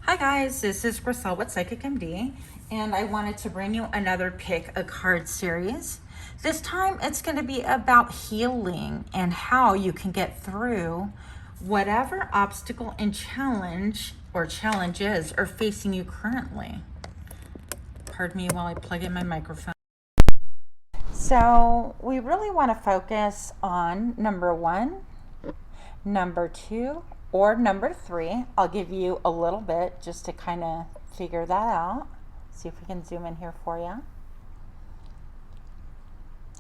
Hi guys, this is Griselle with Psychic MD, and I wanted to bring you another pick a card series. This time it's going to be about healing and how you can get through whatever obstacle and challenge or challenges are facing you currently. Pardon me while I plug in my microphone. So we really want to focus on number 1, number 2, or number 3. I'll give you a little bit just to kind of figure that out. See if we can zoom in here for you.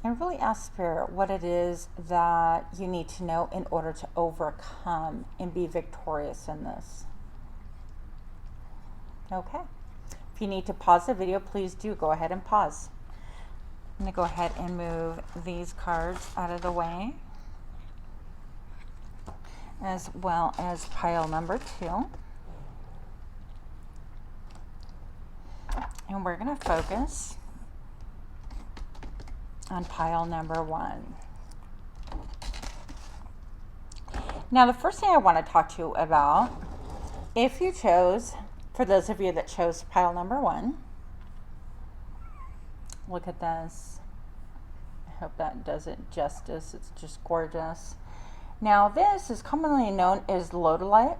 And really ask Spirit what it is that you need to know in order to overcome and be victorious in this. Okay. If you need to pause the video, please do go ahead and pause. I'm going to go ahead and move these cards out of the way, as well as pile number 2. And we're going to focus on pile number 1. Now, the first thing I want to talk to you about, if you chose, for those of you that chose pile number 1, look at this. I hope that does it justice. It's just gorgeous. Now, this is commonly known as Lotalite.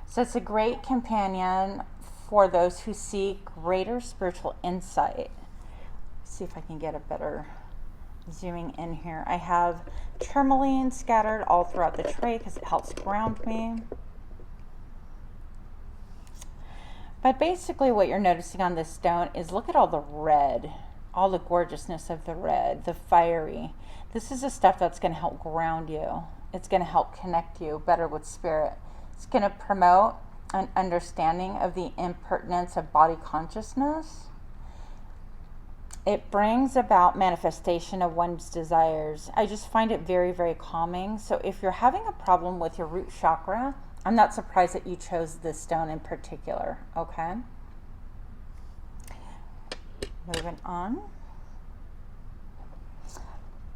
So it's a great companion for those who seek greater spiritual insight. Let's see if I can get a better zooming in here. I have tourmaline scattered all throughout the tray because it helps ground me. But basically what you're noticing on this stone is look at all the red, all the gorgeousness of the red, the fiery. This is the stuff that's going to help ground you. It's going to help connect you better with spirit. It's going to promote an understanding of the impertinence of body consciousness. It brings about manifestation of one's desires. I just find it very, very calming. So if you're having a problem with your root chakra, I'm not surprised that you chose this stone in particular, okay? Moving on.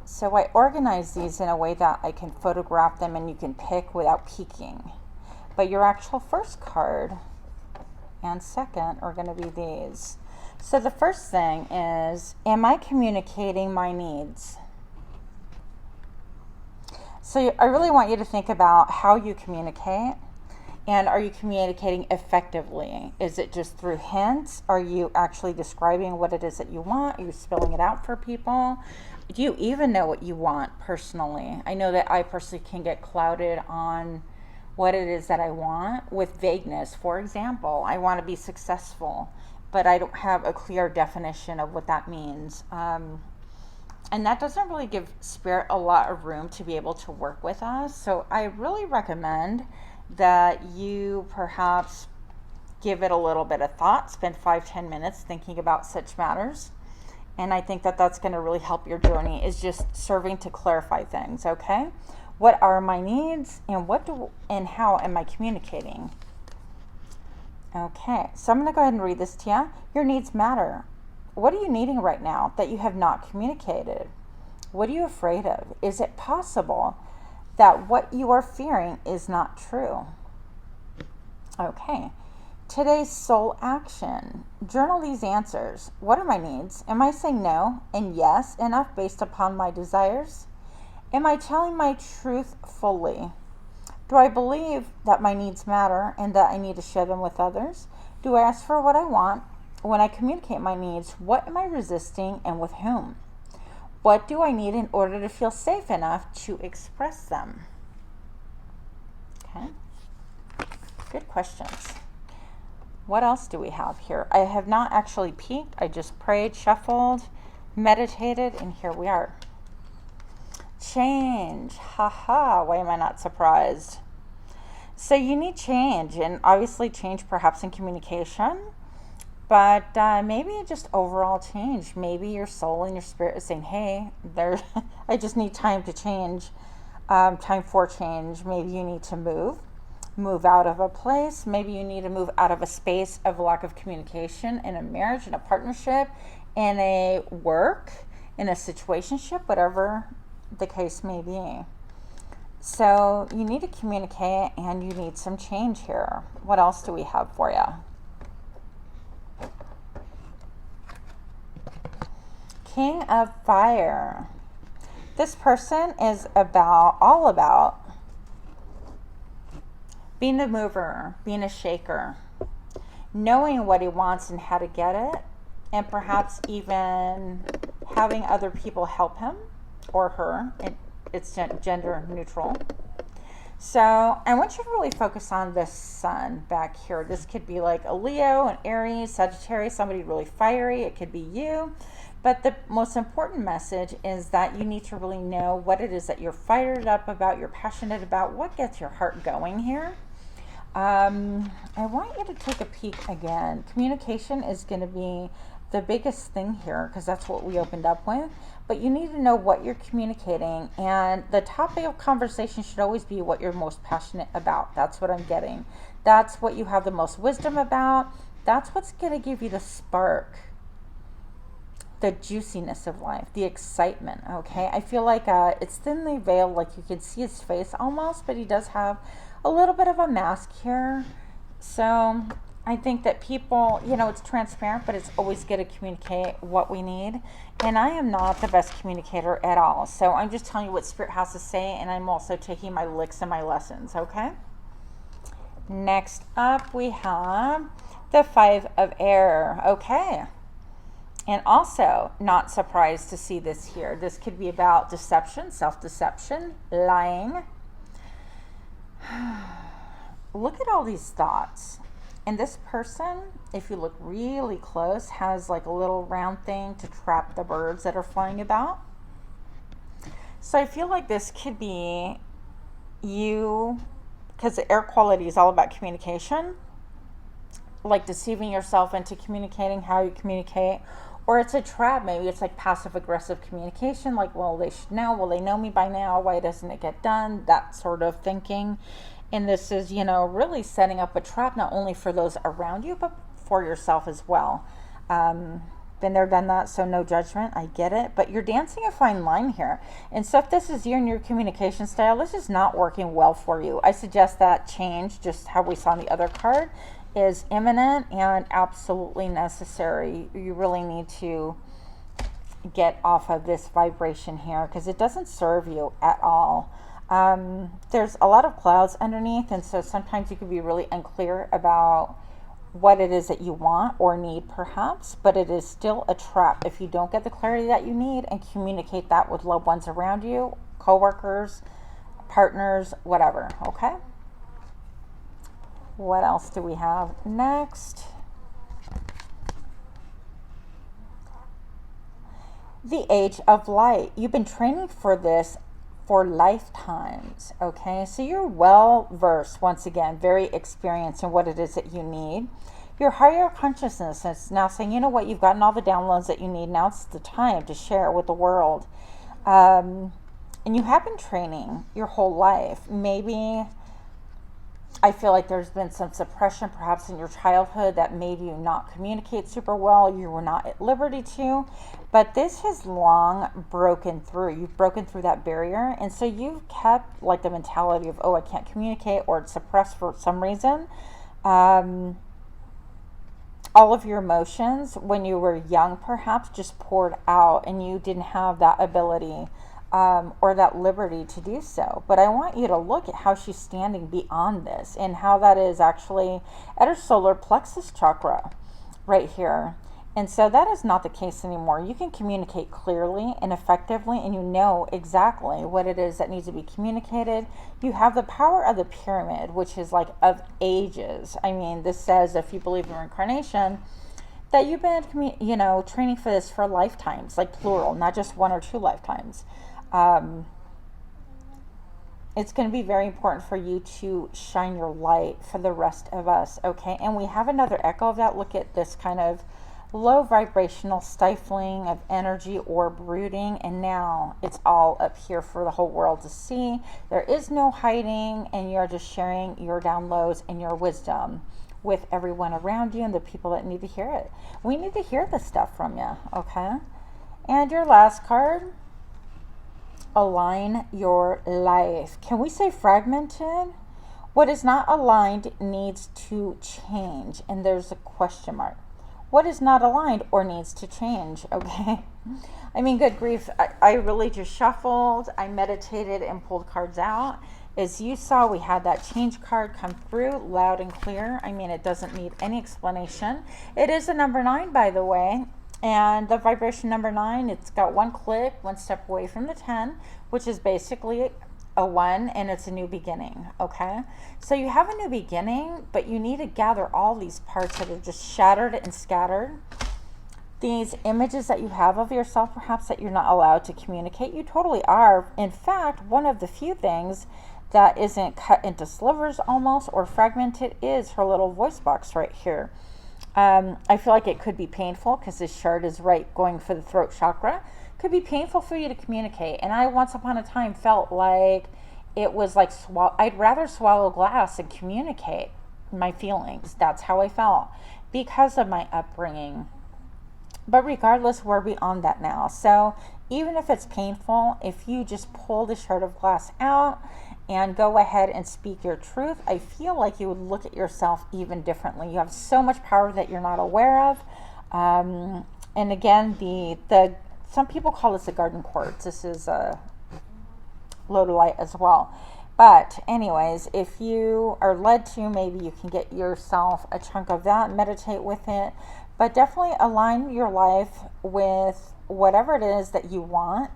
So I organize these in a way that I can photograph them and you can pick without peeking. But your actual first card and second are going to be these. So the first thing is, am I communicating my needs? So I really want you to think about how you communicate, and are you communicating effectively? Is it just through hints? Are you actually describing what it is that you want? Are you spelling it out for people? Do you even know what you want personally? I know that I personally can get clouded on what it is that I want with vagueness. For example, I want to be successful, but I don't have a clear definition of what that means. And that doesn't really give spirit a lot of room to be able to work with us. So I really recommend that you perhaps give it a little bit of thought, spend 5-10 minutes thinking about such matters. And I think that that's going to really help your journey, is just serving to clarify things, okay? What are my needs, and how am I communicating? Okay, so I'm going to go ahead and read this to you. Your needs matter. What are you needing right now that you have not communicated? What are you afraid of? Is it possible that what you are fearing is not true? Okay. Today's soul action. Journal these answers. What are my needs? Am I saying no and yes enough based upon my desires? Am I telling my truth fully? Do I believe that my needs matter and that I need to share them with others? Do I ask for what I want? When I communicate my needs, what am I resisting and with whom? What do I need in order to feel safe enough to express them? Okay. Good questions. What else do we have here? I have not actually peeked. I just prayed, shuffled, meditated, and here we are. Change. Haha. Why am I not surprised? So you need change, and obviously change perhaps in communication, but maybe just overall change. Maybe your soul and your spirit is saying, hey, I just need time to change, time for change. Maybe you need to move out of a place. Maybe you need to move out of a space of lack of communication in a marriage, in a partnership, in a work, in a situationship, whatever the case may be. So you need to communicate and you need some change here. What else do we have for you? King of Fire. This person is all about being a mover, being a shaker, knowing what he wants and how to get it, and perhaps even having other people help him or her. It's gender neutral. So I want you to really focus on the sun back here. This could be like a Leo, an Aries, Sagittarius, somebody really fiery. It could be you. But the most important message is that you need to really know what it is that you're fired up about, you're passionate about, what gets your heart going here. I want you to take a peek again. Communication is going to be the biggest thing here because that's what we opened up with. But you need to know what you're communicating, and the topic of conversation should always be what you're most passionate about. That's what I'm getting. That's what you have the most wisdom about. That's what's going to give you the spark, the juiciness of life, the excitement. Okay, I feel like it's thinly veiled, like you can see his face almost, but he does have a little bit of a mask here. So I think that people, it's transparent, but it's always good to communicate what we need. And I am not the best communicator at all. So I'm just telling you what Spirit has to say, and I'm also taking my licks and my lessons, okay? Next up, we have the Five of Air. Okay. And also, not surprised to see this here. This could be about deception, self-deception, lying. Look at all these thoughts. And this person, if you look really close, has like a little round thing to trap the birds that are flying about. So I feel like this could be you, because the air quality is all about communication, like deceiving yourself into communicating how you communicate. Or it's a trap. Maybe it's like passive aggressive communication, like, well, they should know, well, they know me by now, why doesn't it get done? That sort of thinking. And this is, really setting up a trap, not only for those around you, but for yourself as well. Been there, done that, so no judgment. I get it. But you're dancing a fine line here. And so if this is you and your communication style, this is not working well for you. I suggest that change, just how we saw in the other card, is imminent and absolutely necessary. You really need to get off of this vibration here because it doesn't serve you at all. There's a lot of clouds underneath, and so sometimes you can be really unclear about what it is that you want or need perhaps, but it is still a trap if you don't get the clarity that you need and communicate that with loved ones around you, co-workers, partners, whatever, okay? What else do we have next? The Age of Light. You've been training for this for lifetimes, okay? So you're well versed, once again, very experienced in what it is that you need. Your higher consciousness is now saying, you know what, you've gotten all the downloads that you need. Now it's the time to share it with the world. And you have been training your whole life. Maybe I feel like there's been some suppression perhaps in your childhood that made you not communicate super well. You were not at liberty to. But this has long broken through. You've broken through that barrier. And so you've kept like the mentality of, oh, I can't communicate, or it's suppressed for some reason. All of your emotions when you were young perhaps just poured out, and you didn't have that ability or that liberty to do so. But I want you to look at how she's standing beyond this and how that is actually at her solar plexus chakra right here. And so that is not the case anymore. You can communicate clearly and effectively, and you know exactly what it is that needs to be communicated. You have the power of the pyramid, which is like of ages. I mean, this says, if you believe in reincarnation, that you've been, training for this for lifetimes, like plural, not just 1 or 2 lifetimes. It's going to be very important for you to shine your light for the rest of us, okay? And we have another echo of that. Look at this kind of low vibrational stifling of energy or brooding, and now it's all up here for the whole world to see. There is no hiding, and you're just sharing your downloads and your wisdom with everyone around you and the people that need to hear it. We need to hear this stuff from you, okay? And your last card, align your life. Can we say fragmented? What is not aligned needs to change. And there's a question mark. What is not aligned or needs to change? Okay. I mean, good grief. I really just shuffled. I meditated and pulled cards out. As you saw, we had that change card come through loud and clear. I mean, it doesn't need any explanation. It is a number 9, by the way. And the vibration number 9, it's got one click, one step away from the 10, which is basically a 1, and it's a new beginning, okay? So you have a new beginning, but you need to gather all these parts that are just shattered and scattered. These images that you have of yourself, perhaps, that you're not allowed to communicate, you totally are. In fact, one of the few things that isn't cut into slivers almost or fragmented is her little voice box right here. I feel like it could be painful because this shard is right going for the throat chakra. Could be painful for you to communicate. And I once upon a time felt like it was like I'd rather swallow glass and communicate my feelings. That's how I felt because of my upbringing. But regardless, we're beyond that now. So even if it's painful, if you just pull the shard of glass out and go ahead and speak your truth, I feel like you would look at yourself even differently. You have so much power that you're not aware of. And again, the some people call this a garden quartz. This is a Lotalite as well. But anyways, if you are led to, maybe you can get yourself a chunk of that, meditate with it. But definitely align your life with whatever it is that you want,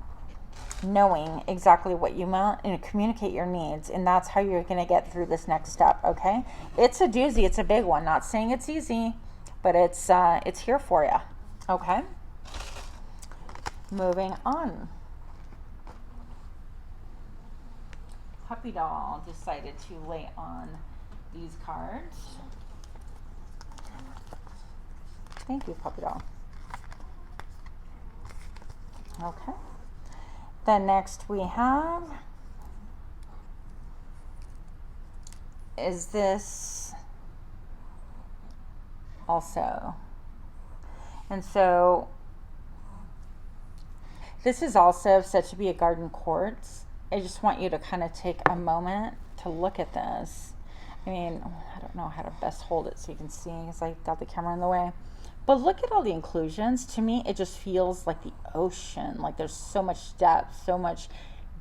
knowing exactly what you want, and communicate your needs. And that's how you're going to get through this next step, okay? It's a doozy. It's a big one. Not saying it's easy, but it's here for you, okay? Moving on. Puppy doll decided to lay on these cards. Thank you, puppy doll. Okay. Then next we have is this also. And so this is also said to be a garden quartz. I just want you to kind of take a moment to look at this. I mean, I don't know how to best hold it so you can see because I got the camera in the way. But look at all the inclusions. To me, it just feels like the ocean. Like there's so much depth, so much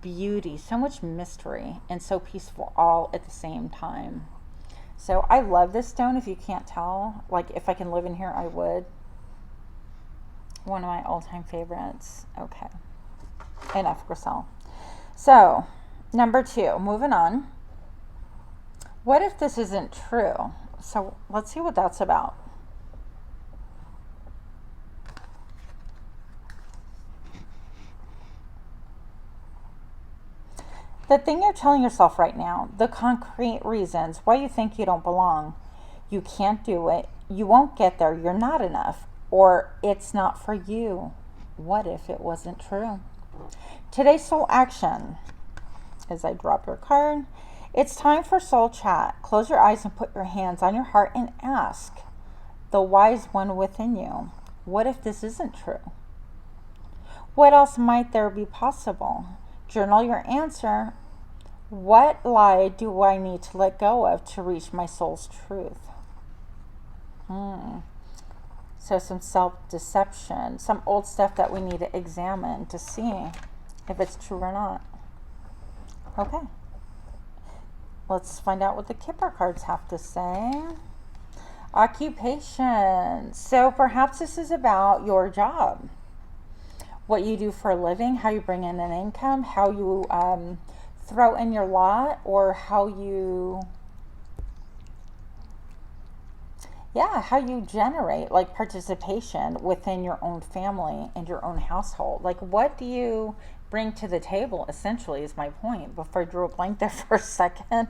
beauty, so much mystery, and so peaceful all at the same time. So I love this stone, if you can't tell. Like if I can live in here, I would. One of my all-time favorites. Okay. Enough, Griselle. So, number 2, moving on. What if this isn't true? So let's see what that's about. The thing you're telling yourself right now, the concrete reasons why you think you don't belong, you can't do it, you won't get there, you're not enough, or it's not for you. What if it wasn't true? Today's soul action, as I drop your card, it's time for soul chat. Close your eyes and put your hands on your heart and ask the wise one within you, what if this isn't true? What else might there be possible? Journal your answer. What lie do I need to let go of to reach my soul's truth? So some self-deception, some old stuff that we need to examine to see if it's true or not. Okay. Let's find out what the Kipper cards have to say. Occupation. So perhaps this is about your job. What you do for a living, how you bring in an income, how you throw in your lot, or how you generate like participation within your own family and your own household. Like what do you bring to the table, essentially, is my point, before I drew a blank there for a second.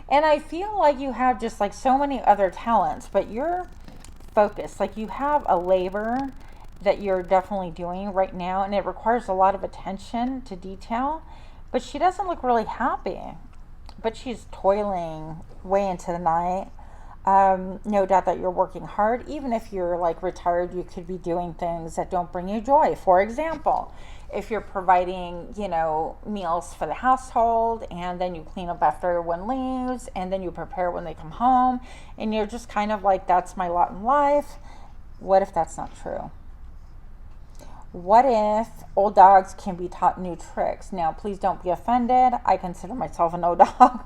And I feel like you have just like so many other talents, but you're focused. Like you have a labor that you're definitely doing right now, and it requires a lot of attention to detail, but she doesn't look really happy, but she's toiling way into the night. No doubt that you're working hard. Even if you're like retired, you could be doing things that don't bring you joy. For example, if you're providing, you know, meals for the household, and then you clean up after everyone leaves, and then you prepare when they come home, and you're just kind of like, that's my lot in life. What if that's not true? What if old dogs can be taught new tricks? Now, please don't be offended. I consider myself an old dog.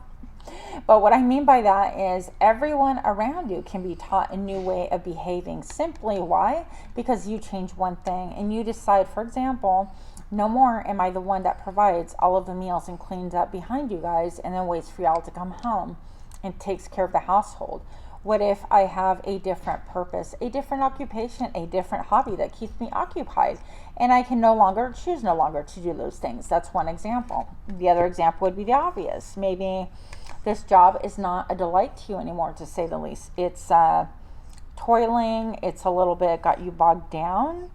But what I mean by that is everyone around you can be taught a new way of behaving. Simply why? Because you change one thing and you decide, for example, no more am I the one that provides all of the meals and cleans up behind you guys and then waits for y'all to come home and takes care of the household. What if I have a different purpose, a different occupation, a different hobby that keeps me occupied, and I can choose no longer to do those things? That's one example. The other example would be the obvious. Maybe this job is not a delight to you anymore, to say the least. It's toiling. It's a little bit got you bogged down.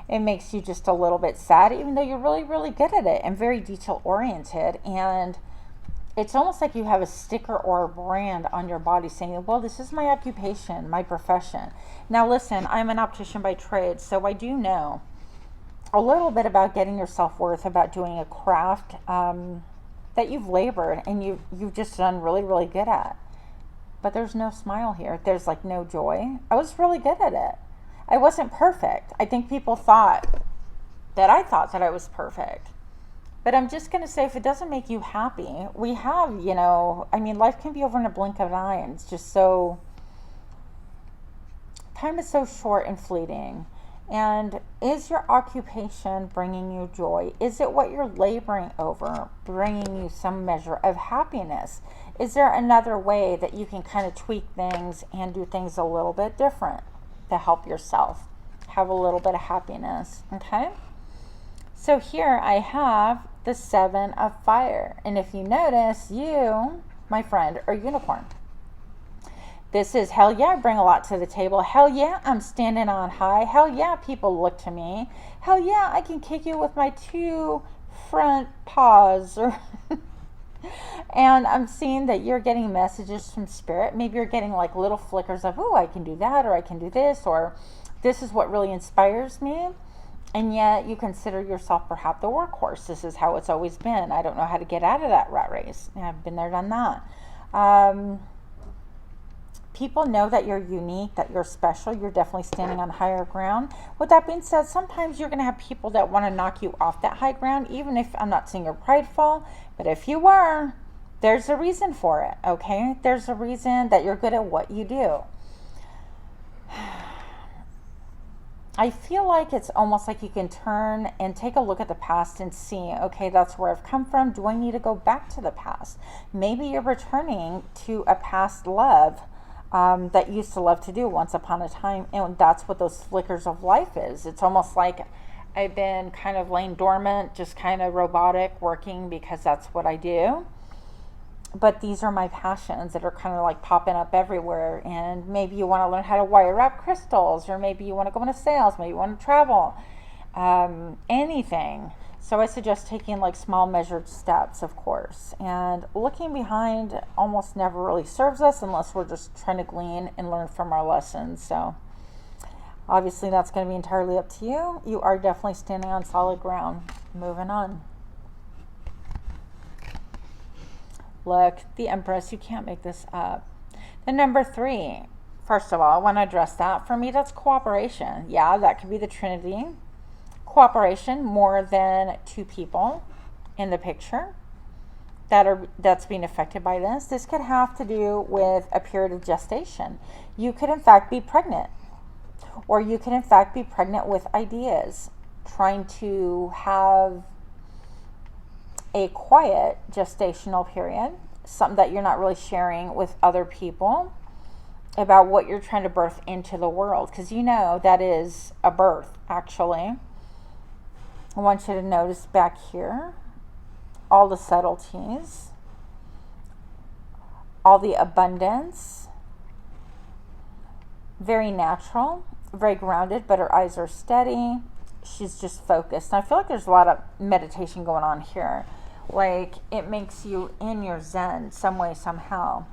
It makes you just a little bit sad, even though you're really, really good at it and very detail oriented. And it's almost like you have a sticker or a brand on your body saying, well, this is my occupation, my profession. Now, listen, I'm an optician by trade, so I do know a little bit about getting your self-worth, about doing a craft that you've labored and you've just done really, really good at. But there's no smile here. There's like no joy. I was really good at it. I wasn't perfect. I think people thought that I thought that I was perfect. But I'm just going to say, if it doesn't make you happy, we have, you know, I mean, life can be over in a blink of an eye, and it's just so, time is so short and fleeting. And is your occupation bringing you joy? Is it what you're laboring over bringing you some measure of happiness? Is there another way that you can kind of tweak things and do things a little bit different to help yourself have a little bit of happiness? Okay. So here I have the 7 of Fire. And if you notice, you, my friend, are unicorn. This is, hell yeah, I bring a lot to the table. Hell yeah, I'm standing on high. Hell yeah, people look to me. Hell yeah, I can kick you with my 2 front paws. And I'm seeing that you're getting messages from Spirit. Maybe you're getting like little flickers of, oh, I can do that, or I can do this, or this is what really inspires me. And yet you consider yourself perhaps the workhorse. This is how it's always been. I don't know how to get out of that rat race. I've been there, done that. People know that you're unique, that you're special. You're definitely standing on higher ground. With that being said, sometimes you're going to have people that want to knock you off that high ground, even if I'm not saying you're prideful. But if you were, there's a reason for it, okay? There's a reason that you're good at what you do. I feel like it's almost like you can turn and take a look at the past and see, okay, that's where I've come from. Do I need to go back to the past? Maybe you're returning to a past love that you used to love to do once upon a time, and that's what those flickers of life is. It's almost like I've been kind of laying dormant, just kind of robotic, working because that's what I do. But these are my passions that are kind of like popping up everywhere. And maybe you want to learn how to wire wrap crystals, or maybe you want to go into sales, maybe you want to travel, anything. So I suggest taking like small measured steps, of course. And looking behind almost never really serves us unless we're just trying to glean and learn from our lessons. So obviously that's going to be entirely up to you. You are definitely standing on solid ground. Moving on. Look, the Empress, you can't make this up. The number 3, first of all, I want to address that. For me, that's cooperation. Yeah, that could be the Trinity. Cooperation, more than 2 people in the picture that's being affected by this. This could have to do with a period of gestation. You could, in fact, be pregnant. Or you could, in fact, be pregnant with ideas, trying to have a quiet gestational period, something that you're not really sharing with other people about what you're trying to birth into the world, because you know that is a birth, actually. I want you to notice back here all the subtleties, all the abundance, very natural, very grounded, but her eyes are steady. She's just focused. And I feel like there's a lot of meditation going on here. Like, it makes you in your zen some way, somehow.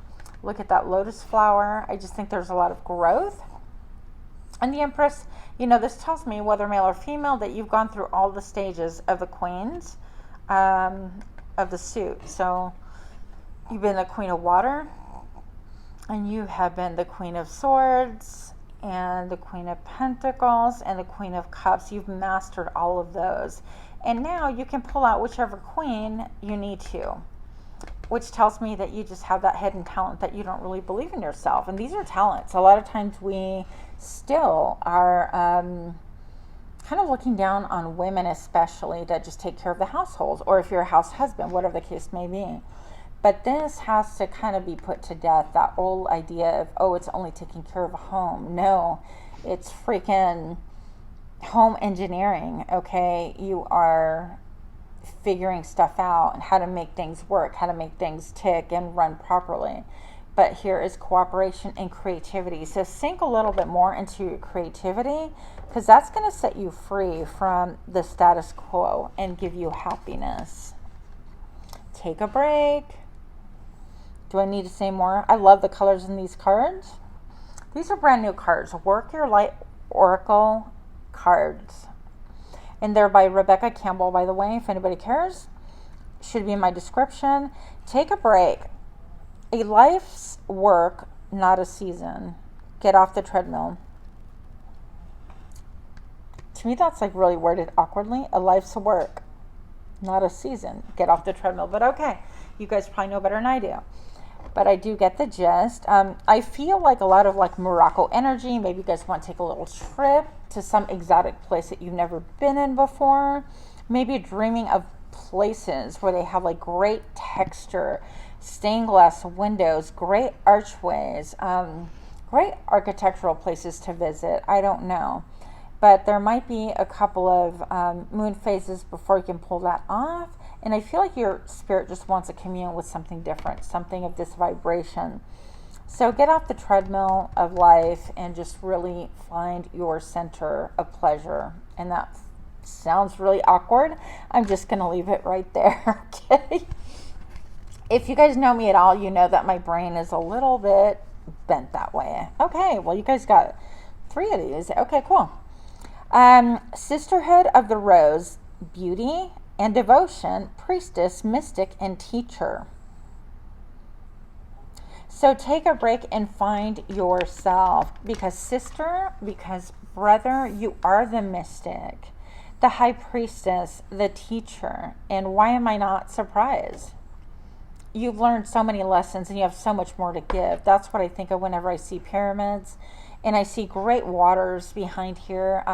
Look at that lotus flower. I just think there's a lot of growth. And the Empress, you know, this tells me, whether male or female, that you've gone through all the stages of the queens of the suit. So you've been the Queen of Water, and you have been the Queen of Swords, and the Queen of Pentacles, and the Queen of Cups. You've mastered all of those. And now you can pull out whichever queen you need to, which tells me that you just have that hidden talent that you don't really believe in yourself. And these are talents. A lot of times we still are kind of looking down on women, especially, that just take care of the household, or if you're a house husband, whatever the case may be. But this has to kind of be put to death, that old idea of, oh, it's only taking care of a home. No, it's freaking home engineering, okay? You are figuring stuff out and how to make things work, how to make things tick and run properly. But here is cooperation and creativity. So sink a little bit more into your creativity, because that's going to set you free from the status quo and give you happiness. Take a break. Do I need to say more? I love the colors in these cards. These are brand new cards. Work Your Light Oracle cards. And they're by Rebecca Campbell, by the way, if anybody cares. Should be in my description. Take a break. A life's work, not a season. Get off the treadmill. To me, that's like really worded awkwardly. A life's work, not a season. Get off the treadmill. But okay, you guys probably know better than I do. But I do get the gist. I feel like a lot of like Morocco energy. Maybe you guys want to take a little trip to some exotic place that you've never been in before. Maybe dreaming of places where they have like great texture, stained glass windows, great archways, great architectural places to visit. I don't know. But there might be a couple of moon phases before you can pull that off. And I feel like your spirit just wants to commune with something different, something of this vibration. So get off the treadmill of life and just really find your center of pleasure. And that sounds really awkward. I'm just going to leave it right there, okay? If you guys know me at all, you know that my brain is a little bit bent that way. Okay, well, you guys got 3 of these. Okay, cool. Sisterhood of the Rose, beauty and devotion, priestess, mystic, and teacher. So take a break and find yourself, because sister, because brother, you are the mystic, the high priestess, the teacher. And why am I not surprised? You've learned so many lessons and you have so much more to give. That's what I think of whenever I see pyramids and I see great waters behind here.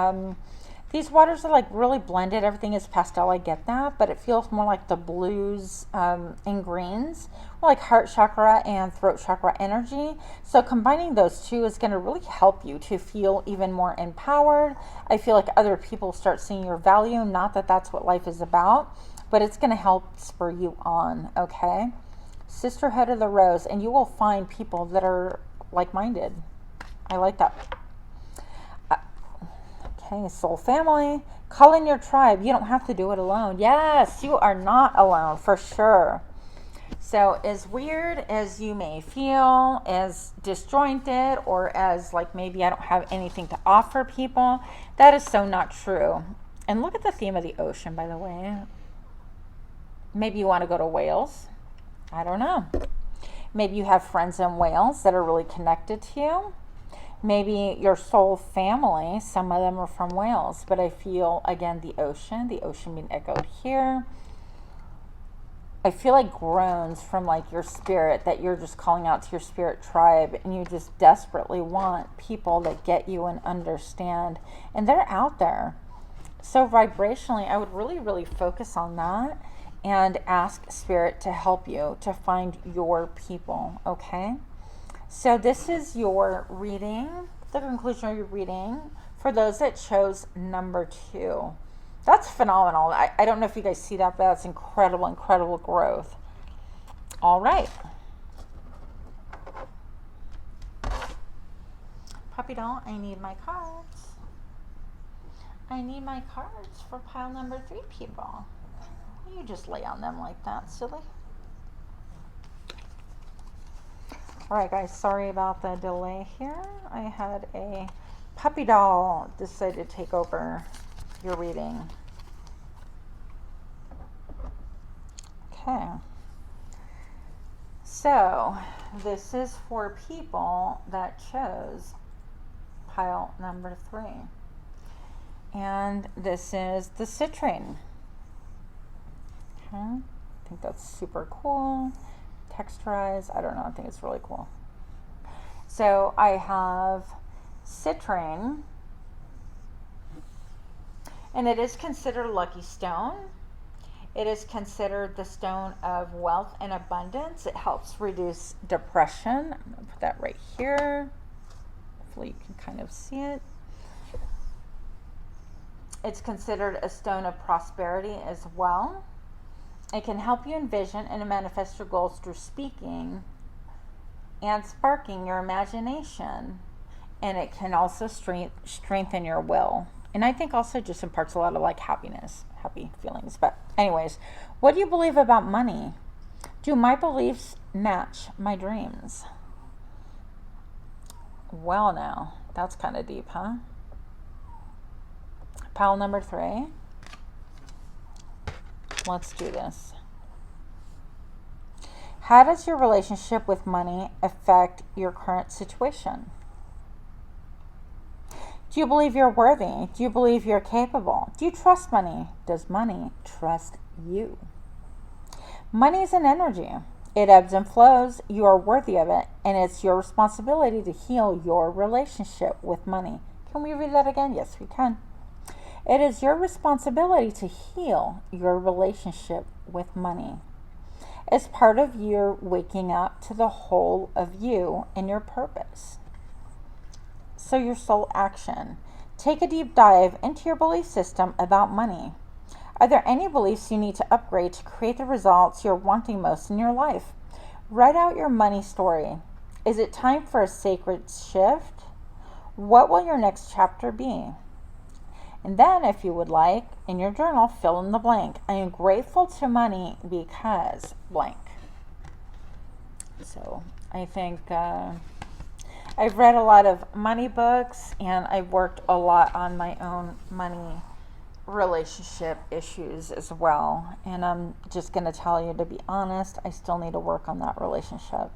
These waters are like really blended. Everything is pastel, I get that, but it feels more like the blues and greens, more like heart chakra and throat chakra energy. So combining those two is going to really help you to feel even more empowered. I feel like other people start seeing your value. Not that that's what life is about, but it's going to help spur you on, okay? Sisterhood of the Rose, and you will find people that are like-minded. I like that. Okay, soul family. Call in your tribe. You don't have to do it alone. Yes, you are not alone, for sure. So as weird as you may feel, as disjointed, or as like maybe I don't have anything to offer people, that is so not true. And look at the theme of the ocean, by the way. Maybe you want to go to Wales. I don't know. Maybe you have friends in Wales that are really connected to you. Maybe your soul family, some of them are from Wales, but I feel, again, the ocean being echoed here. I feel like groans from like your spirit, that you're just calling out to your spirit tribe, and you just desperately want people that get you and understand, and they're out there. So vibrationally, I would really, really focus on that and ask spirit to help you to find your people, okay? So this is your reading, the conclusion of your reading, for those that chose number 2. That's phenomenal. I don't know if you guys see that, but that's incredible, incredible growth. All right. Puppy doll, I need my cards. I need my cards for pile number 3, people. You just lay on them like that, silly. All right, guys, sorry about the delay here. I had a puppy doll decide to take over your reading. Okay. So, this is for people that chose pile number 3. And this is the citrine. Okay. I think that's super cool. Texturized. I don't know. I think it's really cool. So, I have citrine. And it is considered a lucky stone. It is considered the stone of wealth and abundance. It helps reduce depression. I'm going to put that right here. Hopefully you can kind of see it. It's considered a stone of prosperity as well. It can help you envision and manifest your goals through speaking and sparking your imagination. And it can also strengthen your will. And I think also just imparts a lot of like happiness, happy feelings. But anyways, what do you believe about money? Do my beliefs match my dreams? Well, now, that's kind of deep, huh? Pile number 3. Let's do this. How does your relationship with money affect your current situation? Do you believe you're worthy? Do you believe you're capable? Do you trust money? Does money trust you? Money is an energy. It ebbs and flows. You are worthy of it, and it's your responsibility to heal your relationship with money. Can we read that again? Yes, we can. It is your responsibility to heal your relationship with money. As part of your waking up to the whole of you and your purpose. So your soul action. Take a deep dive into your belief system about money. Are there any beliefs you need to upgrade to create the results you're wanting most in your life? Write out your money story. Is it time for a sacred shift? What will your next chapter be? And then, if you would like, in your journal, fill in the blank. I am grateful to money because blank. So I think I've read a lot of money books, and I've worked a lot on my own money relationship issues as well. And I'm just going to tell you, to be honest, I still need to work on that relationship.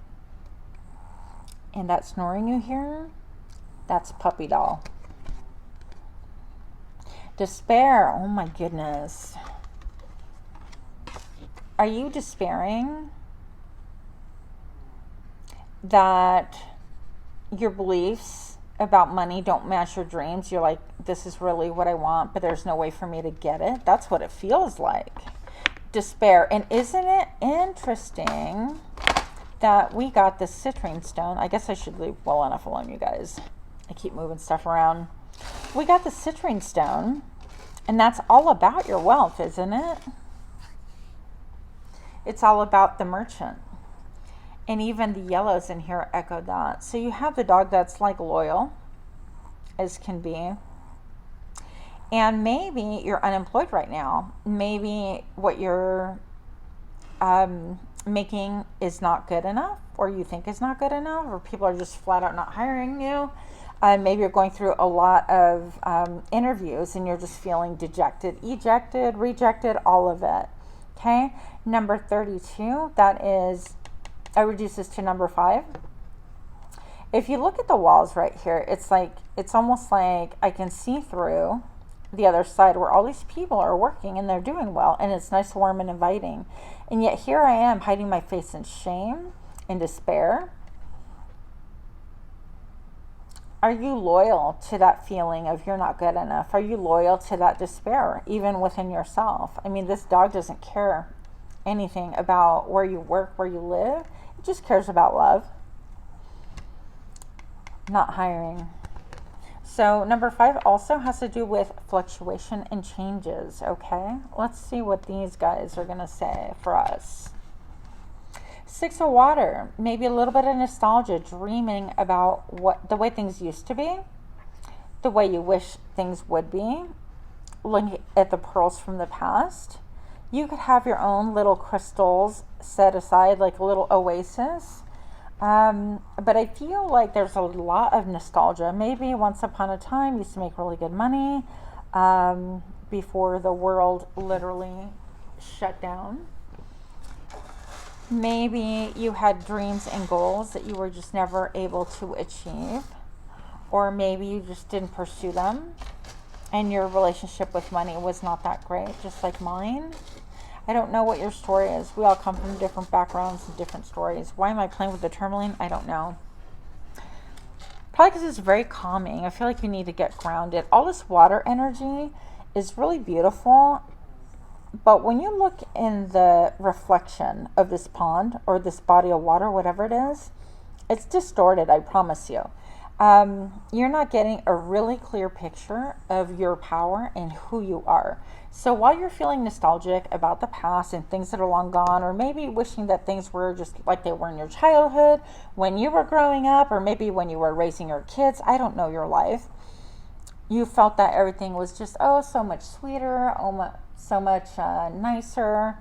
And that snoring you hear, that's puppy doll. Despair. Oh my goodness. Are you despairing that your beliefs about money don't match your dreams? You're like, this is really what I want, but there's no way for me to get it. That's what it feels like. Despair. And isn't it interesting that we got this citrine stone? I guess I should leave well enough alone, you guys. I keep moving stuff around. We got the citrine stone, and that's all about your wealth, isn't it? It's all about the merchant. And even the yellows in here echo that. So you have the dog that's like loyal as can be. And maybe you're unemployed right now. Maybe what you're making is not good enough, or you think is not good enough, or people are just flat out not hiring you. Maybe you're going through a lot of interviews and you're just feeling dejected, ejected, rejected, all of it. Okay, number 32, that is, I reduce this to number 5. If you look at the walls right here, it's like, it's almost like I can see through the other side where all these people are working and they're doing well, and it's nice, warm, and inviting. And yet here I am hiding my face in shame and despair. Are you loyal to that feeling of you're not good enough? Are you loyal to that despair, even within yourself? I mean, this dog doesn't care anything about where you work, where you live. It just cares about love, not hiring. So number 5 also has to do with fluctuation and changes, okay? Let's see what these guys are going to say for us. 6 of water, maybe a little bit of nostalgia, dreaming about what the way things used to be, the way you wish things would be, looking at the pearls from the past. You could have your own little crystals set aside, like a little oasis But I feel like there's a lot of nostalgia. Maybe once upon a time you used to make really good money before the world literally shut down. Maybe you had dreams and goals that you were just never able to achieve. Or maybe you just didn't pursue them and your relationship with money was not that great, just like mine. I don't know what your story is. We all come from different backgrounds and different stories. Why am I playing with the tourmaline? I don't know. Probably because it's very calming. I feel like you need to get grounded. All this water energy is really beautiful. But when you look in the reflection of this pond or this body of water, whatever it is, it's distorted, I promise you. You're not getting a really clear picture of your power and who you are. So while you're feeling nostalgic about the past and things that are long gone, or maybe wishing that things were just like they were in your childhood, when you were growing up, or maybe when you were raising your kids, I don't know your life, you felt that everything was just, oh, so much sweeter, so much nicer.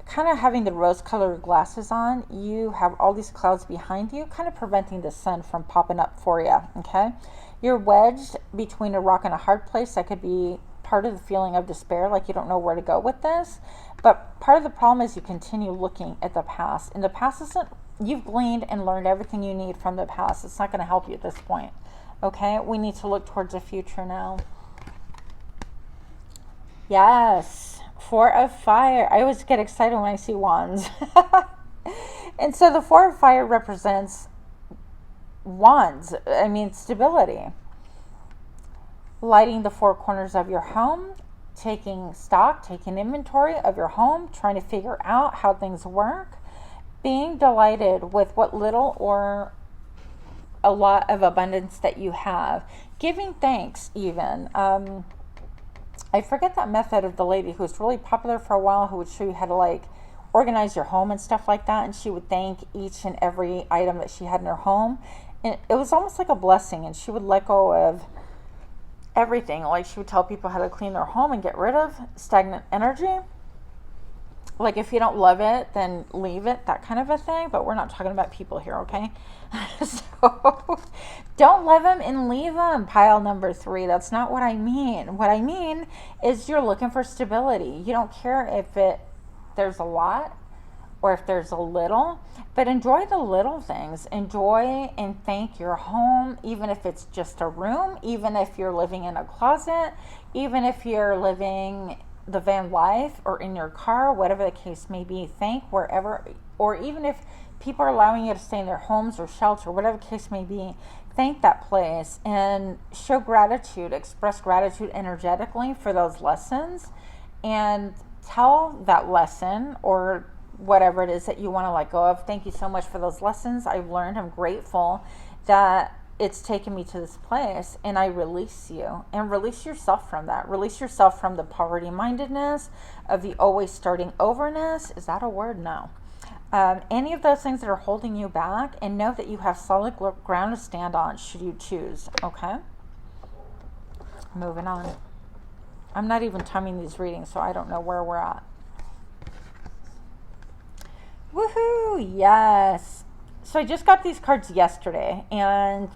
Kind of having the rose-colored glasses on, you have all these clouds behind you, kind of preventing the sun from popping up for you, okay? You're wedged between a rock and a hard place. That could be part of the feeling of despair, like you don't know where to go with this. But part of the problem is you continue looking at the past. And the past isn't, you've gleaned and learned everything you need from the past. It's not going to help you at this point, okay? We need to look towards the future now. Yes. Four of Fire. I always get excited when I see wands. And so the Four of Fire represents wands. I mean, stability. Lighting the four corners of your home, taking stock, taking inventory of your home, trying to figure out how things work, being delighted with what little or a lot of abundance that you have, giving thanks even. I forget that method of the lady who was really popular for a while, who would show you how to like organize your home and stuff like that, and she would thank each and every item that she had in her home, and it was almost like a blessing, and she would let go of everything. Like she would tell people how to clean their home and get rid of stagnant energy. Like if you don't love it, then leave it, that kind of a thing. But we're not talking about people here, okay? So don't love them and leave them, pile number 3. That's not what I mean. What I mean is you're looking for stability. You don't care if there's a lot or if there's a little, but enjoy the little things. Enjoy and thank your home, even if it's just a room, even if you're living in a closet, even if you're living the van life or in your car, whatever the case may be. Thank wherever, or even if people are allowing you to stay in their homes or shelter, whatever the case may be, thank that place and show gratitude, express gratitude energetically for those lessons, and tell that lesson or whatever it is that you want to let go of. Thank you so much for those lessons I've learned. I'm grateful that it's taken me to this place, and I release you, and release yourself from that. Release yourself from the poverty mindedness, of the always starting overness. Is that a word? No. Any of those things that are holding you back, and know that you have solid ground to stand on should you choose. Okay? Moving on. I'm not even timing these readings, so I don't know where we're at. Woohoo! Yes. So I just got these cards yesterday, and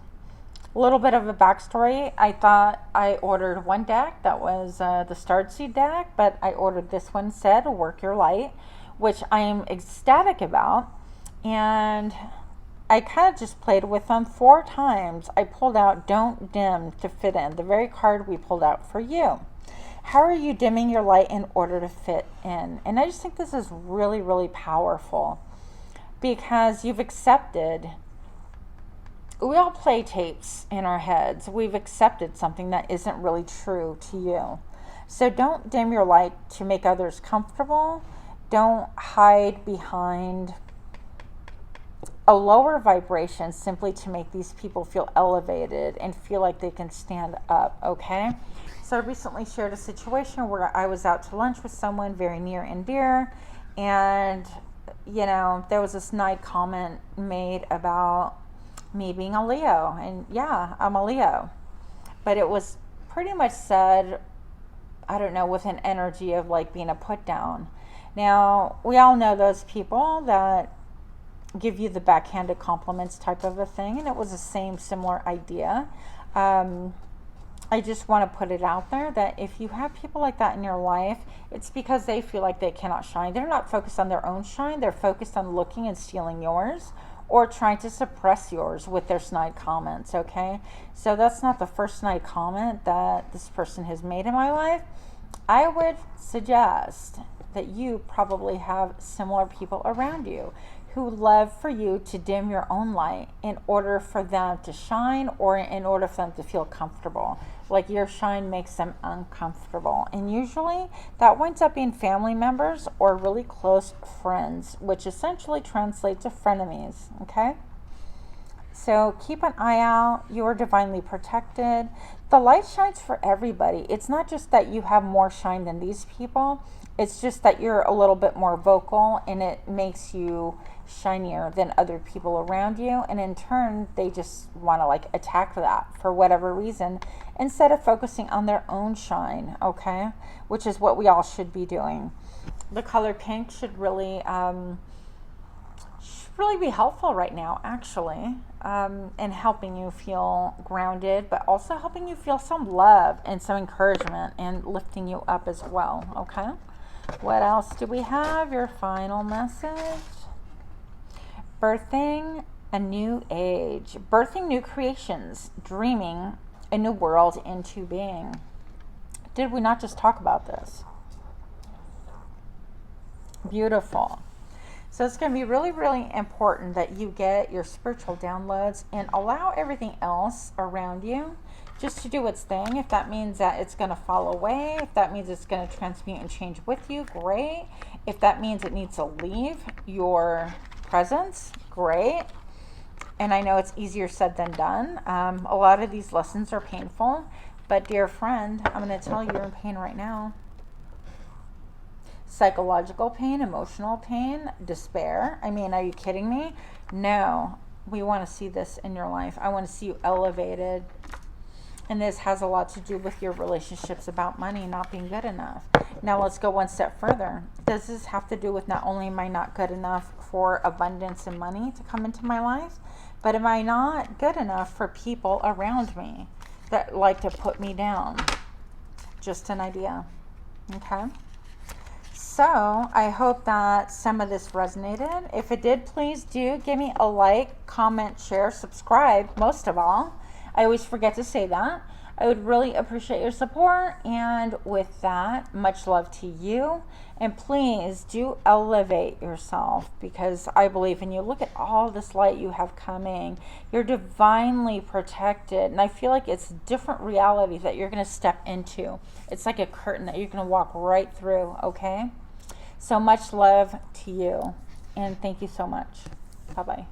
a little bit of a backstory. I thought I ordered one deck that was the Starseed deck, but I ordered this one, said Work Your Light, which I am ecstatic about. And I kind of just played with them 4 times. I pulled out Don't Dim to Fit In, the very card we pulled out for you. How are you dimming your light in order to fit in? And I just think this is really, really powerful, because you've accepted. We all play tapes in our heads. We've accepted something that isn't really true to you. So don't dim your light to make others comfortable. Don't hide behind a lower vibration simply to make these people feel elevated and feel like they can stand up, okay? So I recently shared a situation where I was out to lunch with someone very near and dear, and, you know, there was this snide comment made about me being a Leo, and yeah, I'm a Leo, but it was pretty much said, I don't know, with an energy of like being a put down. Now, we all know those people that give you the backhanded compliments type of a thing. And it was the same similar idea. I just want to put it out there that if you have people like that in your life, it's because they feel like they cannot shine. They're not focused on their own shine. They're focused on looking and stealing yours, or trying to suppress yours with their snide comments, okay? So that's not the first snide comment that this person has made in my life. I would suggest that you probably have similar people around you who love for you to dim your own light in order for them to shine, or in order for them to feel comfortable. Like your shine makes them uncomfortable. And usually that winds up being family members or really close friends, which essentially translates to frenemies, okay? So keep an eye out. You are divinely protected. The light shines for everybody. It's not just that you have more shine than these people. It's just that you're a little bit more vocal, and it makes you shinier than other people around you. And in turn, they just want to like attack that for whatever reason, instead of focusing on their own shine, okay? Which is what we all should be doing. The color pink should really be helpful right now, actually, in helping you feel grounded, but also helping you feel some love and some encouragement and lifting you up as well, okay? What else do we have? Your final message. Birthing a new age. Birthing new creations. Dreaming a new world into being. Did we not just talk about this? Beautiful. So it's going to be really, really important that you get your spiritual downloads and allow everything else around you just to do its thing. If that means that it's going to fall away, if that means it's going to transmute and change with you, great. If that means it needs to leave your presence, great. And I know it's easier said than done. A lot of these lessons are painful, but dear friend, I'm going to tell you, you're in pain right now. Psychological pain, emotional pain, despair. I mean, are you kidding me? No, we want to see this in your life. I want to see you elevated. And this has a lot to do with your relationships about money not being good enough. Now let's go one step further. Does this have to do with not only am I not good enough for abundance and money to come into my life, but am I not good enough for people around me that like to put me down? Just an idea. Okay? So I hope that some of this resonated. If it did, please do give me a like, comment, share, subscribe, most of all. I always forget to say that. I would really appreciate your support. And with that, much love to you. And please do elevate yourself, because I believe in you. Look at all this light you have coming. You're divinely protected. And I feel like it's a different reality that you're going to step into. It's like a curtain that you're going to walk right through, okay? So much love to you. And thank you so much. Bye-bye.